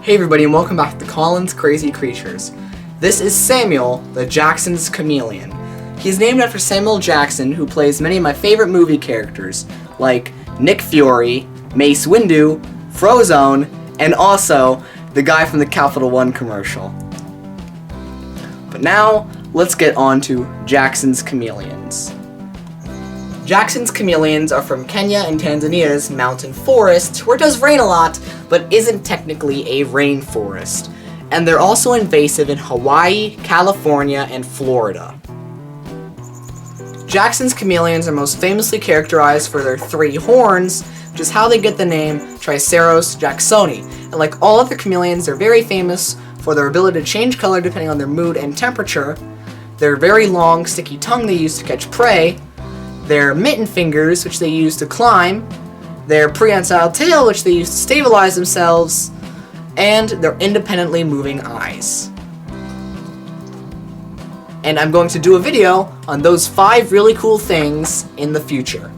Hey everybody, and welcome back to Colin's Crazy Creatures. This is Samuel, the Jackson's Chameleon. He's named after Samuel Jackson, who plays many of my favorite movie characters, like Nick Fury, Mace Windu, Frozone, and also the guy from the Capital One commercial. But now, let's get on to Jackson's Chameleons. Jackson's Chameleons are from Kenya and Tanzania's mountain forest, where it does rain a lot, but isn't technically a rainforest. And they're also invasive in Hawaii, California, and Florida. Jackson's Chameleons are most famously characterized for their 3 horns, which is how they get the name Triceros jacksoni. And like all other chameleons, they're very famous for their ability to change color depending on their mood and temperature, their very long, sticky tongue they use to catch prey, their mitten fingers, which they use to climb, their prehensile tail, which they use to stabilize themselves, and their independently moving eyes. And I'm going to do a video on those 5 really cool things in the future.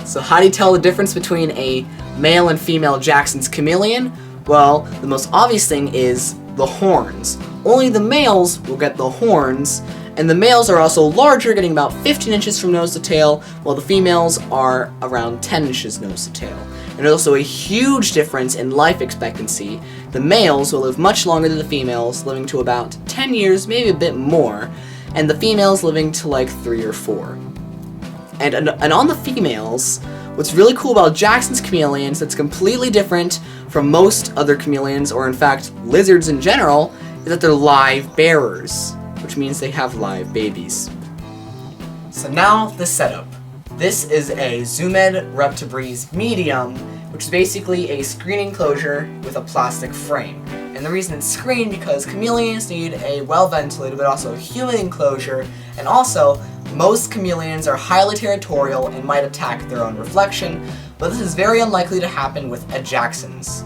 So how do you tell the difference between a male and female Jackson's Chameleon? Well, the most obvious thing is the horns. Only the males will get the horns, and the males are also larger, getting about 15 inches from nose to tail, while the females are around 10 inches nose to tail. And there's also a huge difference in life expectancy. The males will live much longer than the females, living to about 10 years, maybe a bit more, and the females living to like 3 or 4. And on the females, what's really cool about Jackson's Chameleons that's completely different from most other chameleons, or in fact lizards in general, is that they're live bearers, which means they have live babies. So now the setup. This is a Zoomed Reptibreeze medium, which is basically a screen enclosure with a plastic frame. And the reason it's screened because chameleons need a well-ventilated but also a humid enclosure, and also most chameleons are highly territorial and might attack their own reflection, but this is very unlikely to happen with a Jackson's.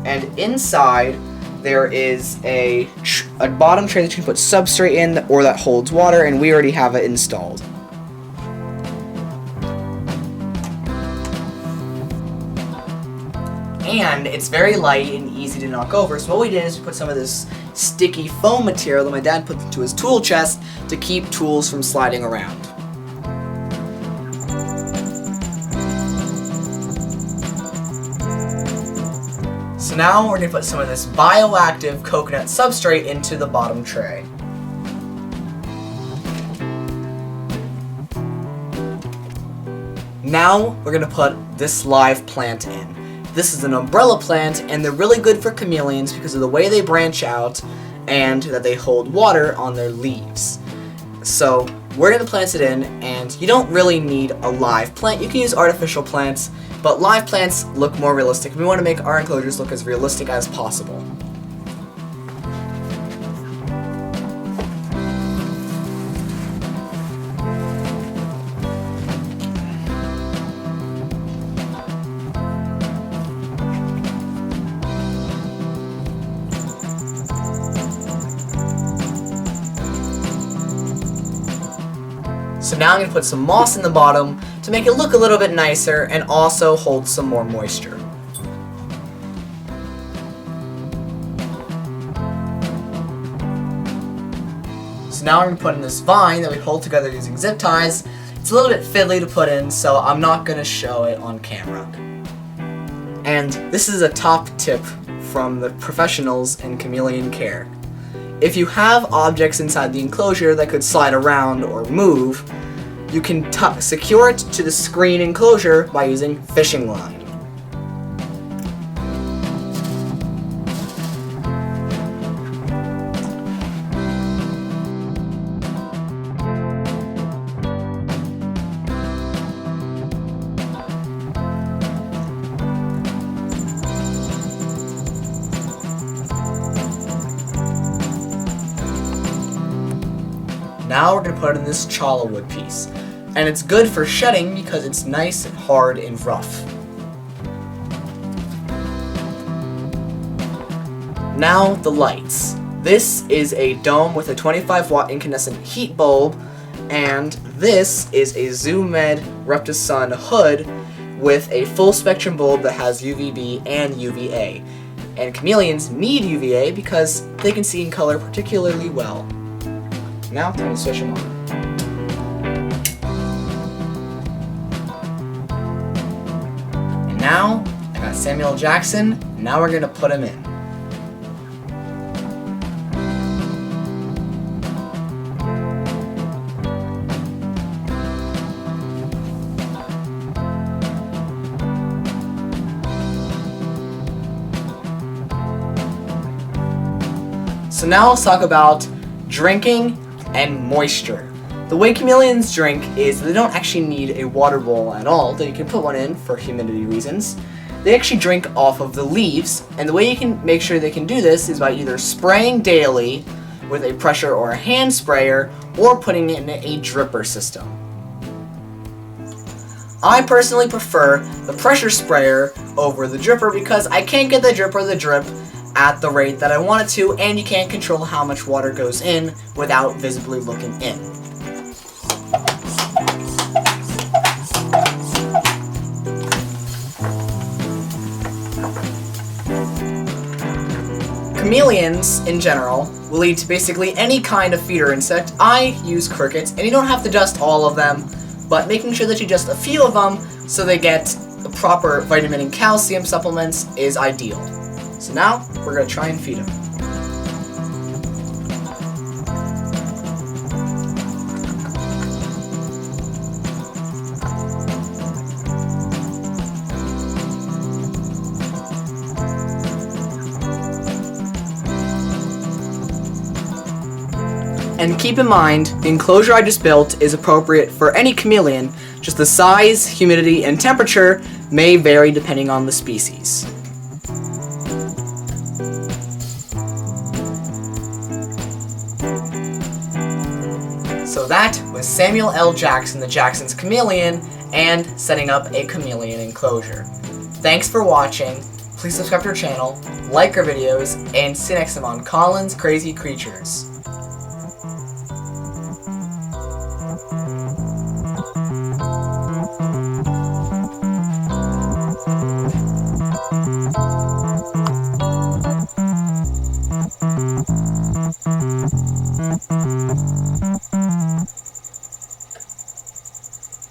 And inside there is a bottom tray that you can put substrate in or that holds water, and we already have it installed. And it's very light and easy to knock over, so what we did is we put some of this sticky foam material that my dad put into his tool chest to keep tools from sliding around. So now we're going to put some of this bioactive coconut substrate into the bottom tray. Now we're going to put this live plant in. This is an umbrella plant, and they're really good for chameleons because of the way they branch out and that they hold water on their leaves. So we're going to plant it in, and you don't really need a live plant. You can use artificial plants, but live plants look more realistic. We want to make our enclosures look as realistic as possible. So now I'm going to put some moss in the bottom to make it look a little bit nicer and also hold some more moisture. So now I'm going to put in this vine that we hold together using zip ties. It's a little bit fiddly to put in, so I'm not going to show it on camera. And this is a top tip from the professionals in chameleon care. If you have objects inside the enclosure that could slide around or move, you can secure it to the screen enclosure by using fishing line. Now we're going to put in this chala wood piece, and it's good for shedding because it's nice and hard and rough. Now the lights. This is a dome with a 25-watt incandescent heat bulb, and this is a Zoomed Reptisun hood with a full spectrum bulb that has UVB and UVA. And chameleons need UVA because they can see in color particularly well. Now, time to switch them on. And now, I got Samuel Jackson. Now we're gonna put him in. So now let's talk about drinking and moisture. The way chameleons drink is they don't actually need a water bowl at all, though you can put one in for humidity reasons. They actually drink off of the leaves, and the way you can make sure they can do this is by either spraying daily with a pressure or a hand sprayer, or putting it in a dripper system. I personally prefer the pressure sprayer over the dripper because I can't get the dripper to drip at the rate that I want it to, and you can't control how much water goes in without visibly looking in. Chameleons, in general, will eat basically any kind of feeder insect. I use crickets, and you don't have to dust all of them, but making sure that you dust a few of them so they get the proper vitamin and calcium supplements is ideal. So now, we're going to try and feed him. And keep in mind, the enclosure I just built is appropriate for any chameleon, just the size, humidity, and temperature may vary depending on the species. So that was Samuel L. Jackson, the Jackson's Chameleon, and setting up a chameleon enclosure. Thanks for watching. Please subscribe to our channel, like our videos, and see you next time on Colin's Crazy Creatures.